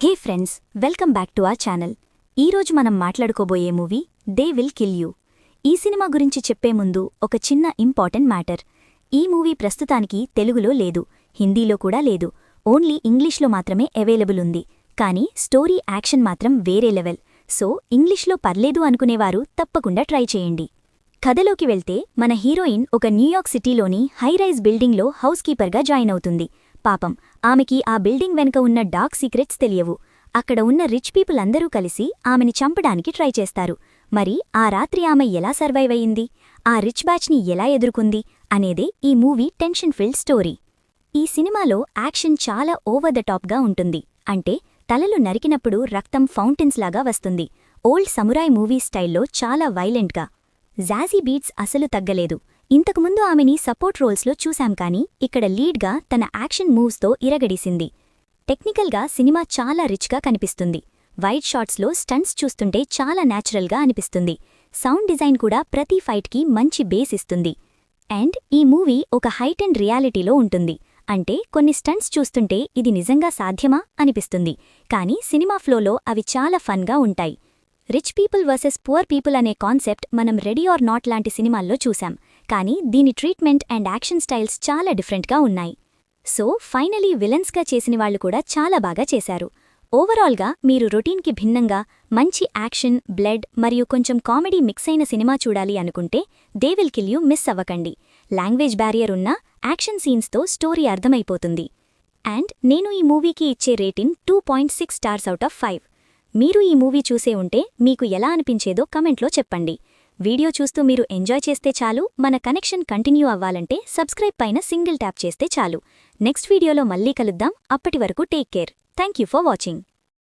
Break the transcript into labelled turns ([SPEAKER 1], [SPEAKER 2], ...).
[SPEAKER 1] Hey friends, welcome back to our channel. ఈరోజు మనం మాట్లాడుకోబోయే movie they will kill you. ఈ సినిమా గురించి చెప్పే ముందు ఒక చిన్న ఇంపార్టెంట్ మ్యాటర్. ఈ మూవీ ప్రస్తుతానికి తెలుగులో లేదు, హిందీలో కూడా లేదు, ఓన్లీ ఇంగ్లీష్లో మాత్రమే అవైలబుల్ ఉంది. కానీ స్టోరీ యాక్షన్ మాత్రం వేరే లెవెల్. సో ఇంగ్లీష్లో పర్లేదు అనుకునేవారు తప్పకుండా ట్రై చేయండి. కథలోకి వెళ్తే మన హీరోయిన్ ఒక న్యూయార్క్ సిటీలోని హైరైజ్ బిల్డింగ్లో హౌస్ కీపర్గా జాయిన్ అవుతుంది. పాపం, ఆమెకి ఆ బిల్డింగ్ వెనుక ఉన్న డార్క్ సీక్రెట్స్ తెలియవు. అక్కడ ఉన్న రిచ్ పీపుల్ అందరూ కలిసి ఆమెని చంపడానికి ట్రై చేస్తారు. మరి ఆ రాత్రి ఆమె ఎలా సర్వైవ్ అయ్యింది, ఆ రిచ్ బ్యాచ్ని ఎలా ఎదుర్కొంది అనేదే ఈ మూవీ టెన్షన్ ఫిల్డ్ స్టోరీ. ఈ సినిమాలో యాక్షన్ చాలా ఓవర్ ద టాప్గా ఉంటుంది. అంటే తలలు నరికినప్పుడు రక్తం ఫౌంటైన్స్ లాగా వస్తుంది. ఓల్డ్ సమురాయ్ మూవీ స్టైల్లో చాలా వైలెంట్గా. జాజీ బీట్స్ అసలు తగ్గలేదు. ఇంతకుముందు ఆమెని సపోర్ట్ రోల్స్లో చూశాం, కానీ ఇక్కడ లీడ్గా తన యాక్షన్ మూవ్స్తో ఇరగడీసింది. టెక్నికల్గా సినిమా చాలా రిచ్గా కనిపిస్తుంది. వైడ్ షాట్స్లో స్టంట్స్ చూస్తుంటే చాలా న్యాచురల్గా అనిపిస్తుంది. సౌండ్ డిజైన్ కూడా ప్రతి ఫైట్కి మంచి బేస్ ఇస్తుంది. అండ్ ఈ మూవీ ఒక హైట్ అండ్ రియాలిటీలో ఉంటుంది. అంటే కొన్ని స్టంట్స్ చూస్తుంటే ఇది నిజంగా సాధ్యమా అనిపిస్తుంది, కానీ సినిమా ఫ్లోలో అవి చాలా ఫన్గా ఉంటాయి. Rich people versus poor people అనే కాన్సెప్ట్ మనం రెడీ ఆర్ నాట్ లాంటి సినిమాల్లో చూశాం, కానీ దీని ట్రీట్మెంట్ అండ్ యాక్షన్ స్టైల్స్ చాలా డిఫరెంట్గా ఉన్నాయి. సో ఫైనలీ విలన్స్గా చేసినవాళ్లు కూడా చాలా బాగా చేశారు. ఓవరాల్గా మీరు రొటీన్కి భిన్నంగా మంచి యాక్షన్, బ్లడ్ మరియు కొంచెం కామెడీ మిక్స్ అయిన సినిమా చూడాలి అనుకుంటే they will kill you miss అవ్వకండి. లాంగ్వేజ్ బ్యారియర్ ఉన్నా యాక్షన్ సీన్స్తో స్టోరీ అర్థమైపోతుంది. అండ్ నేను ఈ మూవీకి ఇచ్చే రేటింగ్ 2.6 స్టార్స్ అవుట్ ఆఫ్ 5. మీరు ఈ మూవీ చూసే ఉంటే మీకు ఎలా అనిపించేదో కమెంట్లో చెప్పండి. వీడియో చూస్తూ మీరు ఎంజాయ్ చేస్తే చాలు. మన కనెక్షన్ కంటిన్యూ అవ్వాలంటే సబ్స్క్రైబ్ పైన సింగిల్ ట్యాప్ చేస్తే చాలు. నెక్స్ట్ వీడియోలో మళ్ళీ కలుద్దాం. అప్పటి వరకు take care. Thank you for watching.